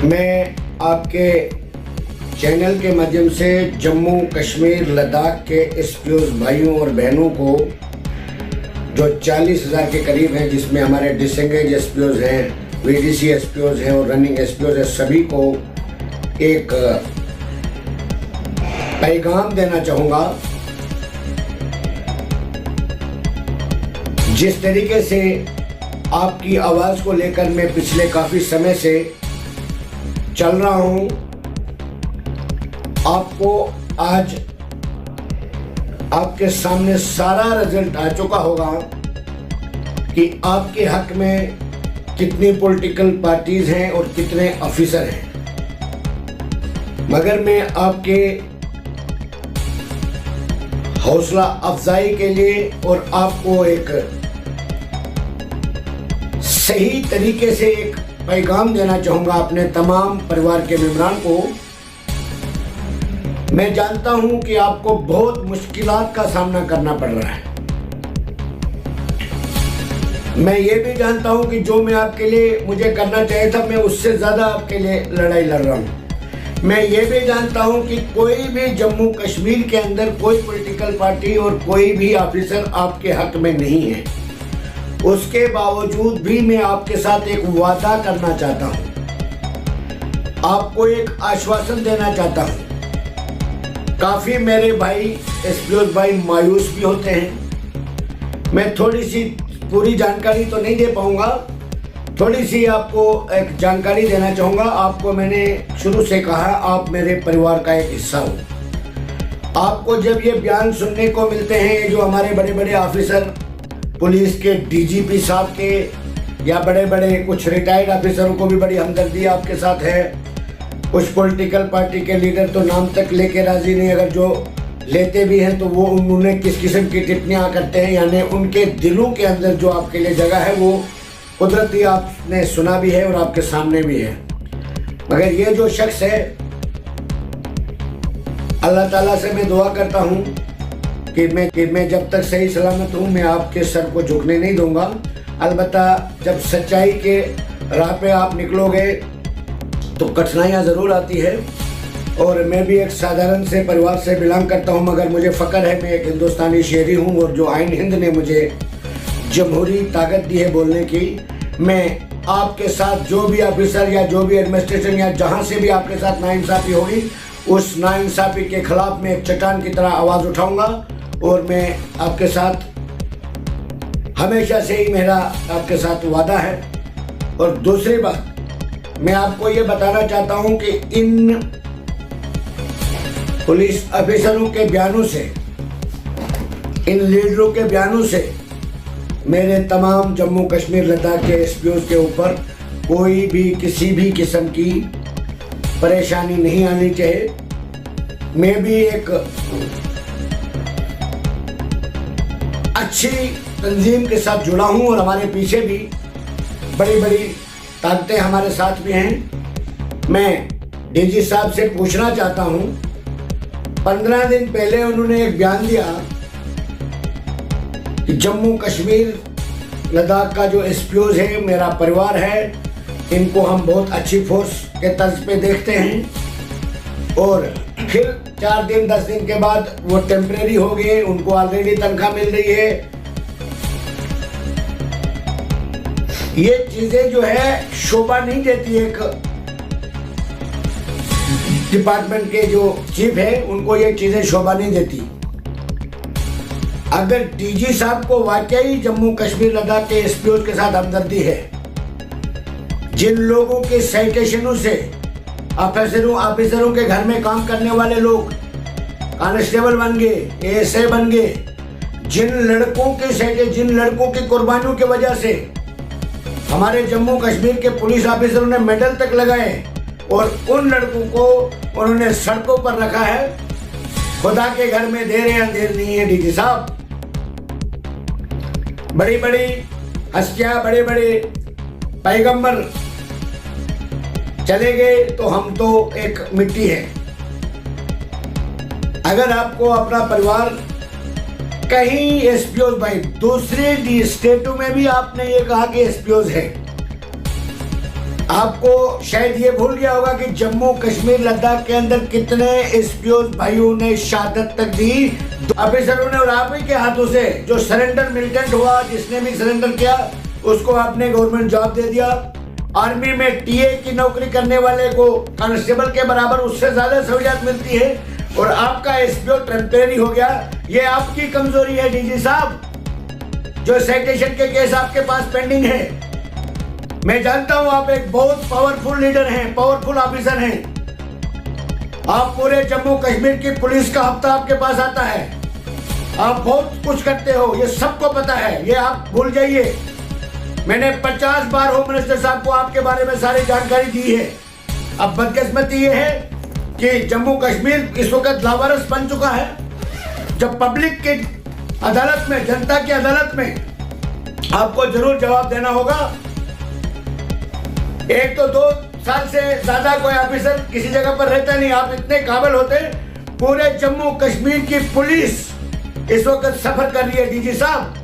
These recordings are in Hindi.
मैं आपके चैनल के माध्यम से जम्मू कश्मीर लद्दाख के एसपीओज भाइयों और बहनों को जो 40,000 के करीब हैं, जिसमें हमारे डिसएंगेज एसपीओज हैं, वीडीसी एसपीओज हैं और रनिंग एसपीओज हैं, सभी को एक पैगाम देना चाहूँगा। जिस तरीके से आपकी आवाज़ को लेकर मैं पिछले काफ़ी समय से चल रहा हूँ, आपको आज आपके सामने सारा रिजल्ट आ चुका होगा कि आपके हक में कितनी पॉलिटिकल पार्टीज हैं और कितने ऑफिसर हैं। मगर मैं आपके हौसला अफजाई के लिए और आपको एक सही तरीके से एक पैगाम देना चाहूँगा अपने तमाम परिवार के मेंबरान को। मैं जानता हूं कि आपको बहुत मुश्किलात का सामना करना पड़ रहा है। मैं ये भी जानता हूं कि जो मैं आपके लिए मुझे करना चाहिए था, मैं उससे ज़्यादा आपके लिए लड़ाई लड़ रहा हूं। मैं ये भी जानता हूं कि कोई भी जम्मू कश्मीर के अंदर कोई पॉलिटिकल पार्टी और कोई भी ऑफिसर आपके हक में नहीं है। उसके बावजूद भी मैं आपके साथ एक वादा करना चाहता हूं, आपको एक आश्वासन देना चाहता हूं। काफ़ी मेरे भाई एसपीओज भाई मायूस भी होते हैं। मैं थोड़ी सी पूरी जानकारी तो नहीं दे पाऊंगा, थोड़ी सी आपको एक जानकारी देना चाहूँगा। आपको मैंने शुरू से कहा, आप मेरे परिवार का एक हिस्सा हो। आपको जब ये बयान सुनने को मिलते हैं, जो हमारे बड़े बड़े ऑफिसर, पुलिस के डीजीपी साहब के या बड़े बड़े कुछ रिटायर्ड ऑफिसरों को भी बड़ी हमदर्दी आपके साथ है। कुछ पॉलिटिकल पार्टी के लीडर तो नाम तक लेके राजी नहीं, अगर जो लेते भी हैं तो वो उन्होंने किस किस्म की टिप्पणियाँ करते हैं, यानी उनके दिलों के अंदर जो आपके लिए जगह है वो कुदरती आपने सुना भी है और आपके सामने भी है। मगर ये जो शख्स है, अल्लाह ताला से मैं दुआ करता हूँ कि मैं जब तक सही सलामत हूँ, मैं आपके सर को झुकने नहीं दूंगा। अलबत्ता जब सच्चाई के राह पे आप निकलोगे तो कठिनाइयाँ ज़रूर आती है। और मैं भी एक साधारण से परिवार से बिलोंग करता हूँ, मगर मुझे फ़ख्र है मैं एक हिंदुस्तानी शहरी हूँ। और जो आइन हिंद ने मुझे जमहूरी ताकत दी है बोलने की, मैं आपके साथ जो भी ऑफिसर या जो भी एडमिनिस्ट्रेशन या जहाँ से भी आपके साथ नाइंसाफ़ी होगी, उस नाइंसाफ़ी के खिलाफ मैं एक चट्टान की तरह आवाज़ उठाऊँगा। और मैं आपके साथ हमेशा से ही मेरा आपके साथ वादा है। और दूसरी बात, मैं आपको ये बताना चाहता हूँ कि इन पुलिस ऑफिसरों के बयानों से, इन लीडरों के बयानों से मेरे तमाम जम्मू कश्मीर लद्दाख के एसपीओज के ऊपर कोई भी किसी भी किस्म की परेशानी नहीं आनी चाहिए। मैं भी एक अच्छी तंजीम के साथ जुड़ा हूं और हमारे पीछे भी बड़ी बड़ी ताकतें हमारे साथ भी हैं। मैं डीजी साहब से पूछना चाहता हूं, 15 दिन पहले उन्होंने एक बयान दिया कि जम्मू कश्मीर लद्दाख का जो एसपीओज है, मेरा परिवार है, इनको हम बहुत अच्छी फोर्स के तर्ज पे देखते हैं। और फिर 4 दिन 10 दिन के बाद वो टेम्परेरी हो गए, उनको ऑलरेडी तनख्वाह मिल रही है। ये चीजें जो है शोभा नहीं देती। एक डिपार्टमेंट के जो चीफ है, उनको ये चीजें शोभा नहीं देती। अगर डीजी साहब को वाकई जम्मू कश्मीर लद्दाख के एसपीओ के साथ हमदर्दी है, जिन लोगों के साइटेशनों से ऑफिसरों के घर में काम करने वाले लोग कांस्टेबल बन गए, एएसआई बन गए, जिन लड़कों की कुर्बानियों की वजह से हमारे जम्मू कश्मीर के पुलिस ऑफिसरों ने मेडल तक लगाए और उन लड़कों को उन्होंने सड़कों पर रखा है, खुदा के घर में देर है अंधेर नहीं है। डीजी साहब, बड़ी बड़ी हस्तियां, बड़े बड़े पैगंबर चले गए तो हम तो एक मिट्टी है। अगर आपको अपना परिवार कहीं एसपीओज भाई, दूसरे स्टेटों में भी आपने ये कहा कि एसपीओज है, आपको शायद ये भूल गया होगा कि जम्मू कश्मीर लद्दाख के अंदर कितने एसपीओ भाइयों ने शहादत तक दी ऑफिसरों ने, और आप ही के हाथों से जो सरेंडर मिलिटेंट हुआ, जिसने भी सरेंडर किया उसको आपने गवर्नमेंट जॉब दे दिया। आर्मी में टीए की नौकरी करने वाले को कांस्टेबल के बराबर उससे ज्यादा सहूलियत मिलती है और आपका एसपीओ टेम्परेरी हो गया। ये आपकी कमजोरी है डीजी साहब, जो साइटेशन के केस आपके पास पेंडिंग है। मैं जानता हूं आप एक बहुत पावरफुल लीडर हैं, पावरफुल ऑफिसर हैं। आप पूरे जम्मू कश्मीर की पुलिस का हफ्ता आपके पास आता है, आप बहुत कुछ करते हो, ये सबको पता है, ये आप भूल जाइए। मैंने 50 बार होम मिनिस्टर साहब को आपके बारे में सारी जानकारी दी है। अब बदकिस्मती ये है कि जम्मू कश्मीर इस वक्त लावारिस बन चुका है। जब पब्लिक की अदालत में, जनता की अदालत में आपको जरूर जवाब देना होगा। एक तो 2 साल से ज्यादा कोई ऑफिसर किसी जगह पर रहता नहीं, आप इतने काबिल होते। पूरे जम्मू कश्मीर की पुलिस इस वक्त सफर कर रही है डीजी साहब।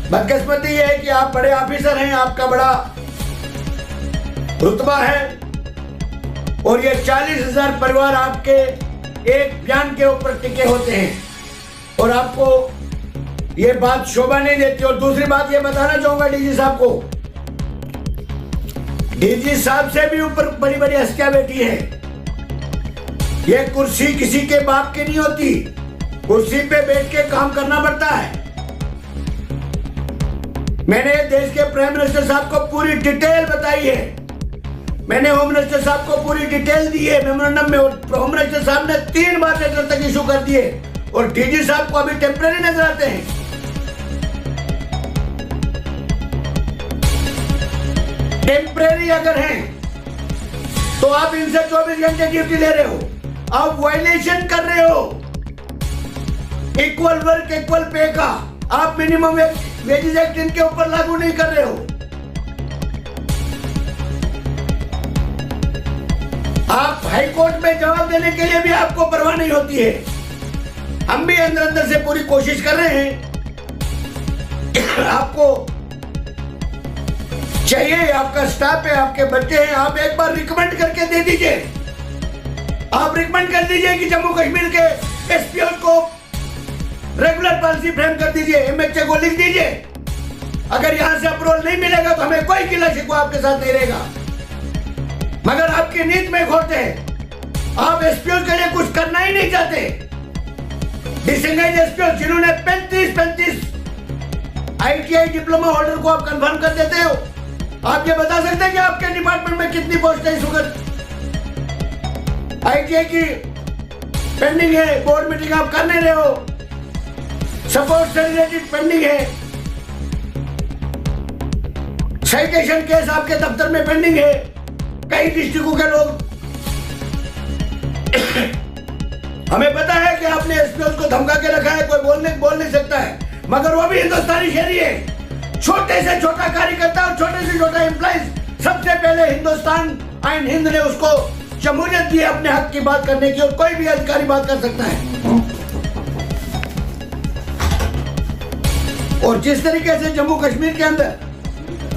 बदकिस्मती यह है कि आप बड़े ऑफिसर हैं, आपका बड़ा रुतबा है और ये 40,000 परिवार आपके एक बयान के ऊपर टिके होते हैं और आपको ये बात शोभा नहीं देती। और दूसरी बात ये बताना चाहूंगा डीजी साहब को, डीजी साहब से भी ऊपर बड़ी बड़ी हस्तियां बैठी है। ये कुर्सी किसी के बाप की नहीं होती, कुर्सी पे बैठ के काम करना पड़ता है। मैंने देश के प्राइम मिनिस्टर साहब को पूरी डिटेल बताई है, मैंने होम मिनिस्टर साहब को पूरी डिटेल दी है मेमोरेंडम में, और होम मिनिस्टर साहब ने 3 बार लेटर तक इशू कर दिए और डीजी साहब को अभी टेम्परेरी नजर आते हैं। टेम्परेरी अगर हैं तो आप इनसे 24 घंटे ड्यूटी ले रहे हो, आप वायलेशन कर रहे हो इक्वल वर्क इक्वल पे का। आप मिनिमम वेजेस एक्ट इनके ऊपर लागू नहीं कर रहे हो। आप हाई कोर्ट में जवाब देने के लिए भी आपको परवाह नहीं होती है। हम भी अंदर अंदर से पूरी कोशिश कर रहे हैं। आपको चाहिए, आपका स्टाफ है, आपके बच्चे हैं, आप एक बार रिकमेंड करके दे दीजिए। आप रिकमेंड कर दीजिए कि जम्मू कश्मीर के एसपीओ को रेगुलर पॉलिसी फ्रेम कर दीजिए, एमएचए को लिख दीजिए। अगर यहां से अप्रूवल नहीं मिलेगा तो हमें कोई गिला शिकवा आपके साथ नहीं रहेगा। मगर आपकी नीति में खोटे हैं, आप एसपीओ के लिए कुछ करना ही नहीं चाहते। डिसएंगेज एसपीओ जिन्होंने 35 आईटीआई डिप्लोमा होल्डर को आप कंफर्म कर देते हो। आप ये बता सकते हैं कि आपके डिपार्टमेंट में कितनी पोस्ट है इस वक्त? आईटीआई की पेंडिंग है, बोर्ड मीटिंग आप कर नहीं रहे हो, सपोर्ट से रिलेटेड पेंडिंग है, साइटेशन केस आपके दफ्तर में पेंडिंग है। कई डिस्ट्रिक्टों के लोग हमें पता है कि आपने एसपीओ को धमका के रखा है, कोई बोल नहीं सकता है, मगर वो भी हिंदुस्तानी शहरी है। छोटे से छोटा कार्यकर्ता और छोटे से छोटा एम्प्लॉइज सबसे पहले हिंदुस्तान आइन हिंद ने उसको जमहूरियत दी अपने हक की बात करने की, और कोई भी अधिकारी बात कर सकता है। और जिस तरीके से जम्मू कश्मीर के अंदर,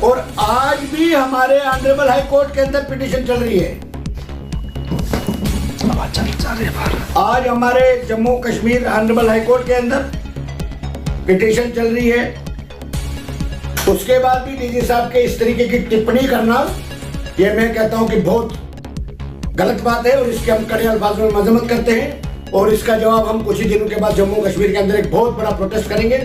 और आज भी हमारे ऑनरेबल हाई कोर्ट के अंदर पिटीशन चल रही है, आज हमारे Jammu Kashmir honourable high court के अंदर पिटीशन चल रही है। उसके बाद भी डीजी साहब के इस तरीके की टिप्पणी करना, ये मैं कहता हूं कि बहुत गलत बात है और इसके हम कड़े अल्फाज में मजम्मत करते हैं। और इसका जवाब हम कुछ ही दिनों के बाद जम्मू कश्मीर के अंदर एक बहुत बड़ा प्रोटेस्ट करेंगे,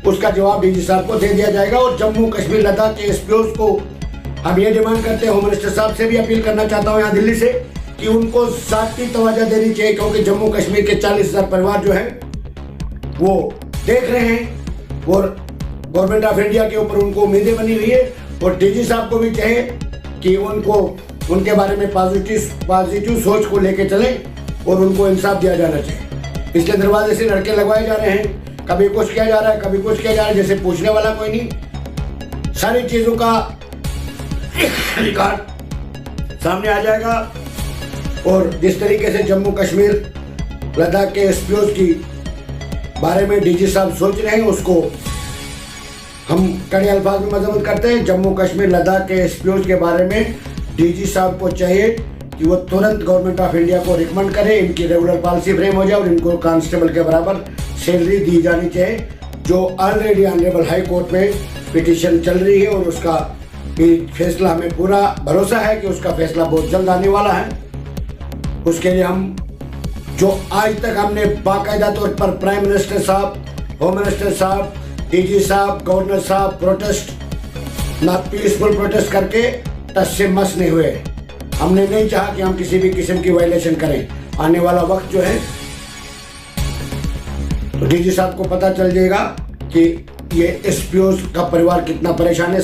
उसका जवाब डीजी साहब को दे दिया जाएगा। और जम्मू कश्मीर लद्दाख के एसपीओ को हम ये डिमांड करते हैं, होम मिनिस्टर साहब से भी अपील करना चाहता हूँ यहाँ दिल्ली से, कि उनको ज़ाती तवज्जो देनी चाहिए, क्योंकि जम्मू कश्मीर के 40,000 परिवार जो है वो देख रहे हैं और गवर्नमेंट ऑफ इंडिया के ऊपर उनको उम्मीदें बनी हुई है। और डीजी साहब को भी चाहिए कि उनको उनके बारे में पॉजिटिव सोच को लेके चले और उनको इंसाफ दिया जाना चाहिए। पिछले दरवाजे से लड़के लगवाए जा रहे हैं, कभी कुछ किया जा रहा है, कभी कुछ किया जा रहा है, जैसे पूछने वाला कोई नहीं। सारी चीज़ों का रिकॉर्ड सामने आ जाएगा। और जिस तरीके से जम्मू कश्मीर लद्दाख के एसपीओ की बारे में डीजी साहब सोच रहे हैं, उसको हम कड़े अल्फाज में मजम्मत करते हैं। जम्मू कश्मीर लद्दाख के एसपीओ के बारे में डीजी साहब को चाहिए कि वो तुरंत गवर्नमेंट ऑफ इंडिया को रिकमेंड करे, इनकी रेगुलर पॉलिसी फ्रेम हो जाए और इनको कांस्टेबल के बराबर सैलरी दी जानी चाहिए। जो ऑलरेडी ऑनरेबल हाई कोर्ट में पिटीशन चल रही है और उसका भी फैसला, हमें पूरा भरोसा है कि उसका फैसला बहुत जल्द आने वाला है। उसके लिए हम जो आज तक हमने बाकायदा तौर पर प्राइम मिनिस्टर साहब, होम मिनिस्टर साहब, डीजी साहब, गवर्नर साहब प्रोटेस्ट ना पीसफुल प्रोटेस्ट करके टस से मस नहीं हुए। हमने नहीं चाहा कि हम किसी भी किस्म की वायलेशन करें। आने वाला वक्त जो है तो डीजी साहब को पता चल जाएगा कि ये एसपीओ का परिवार कितना परेशान है।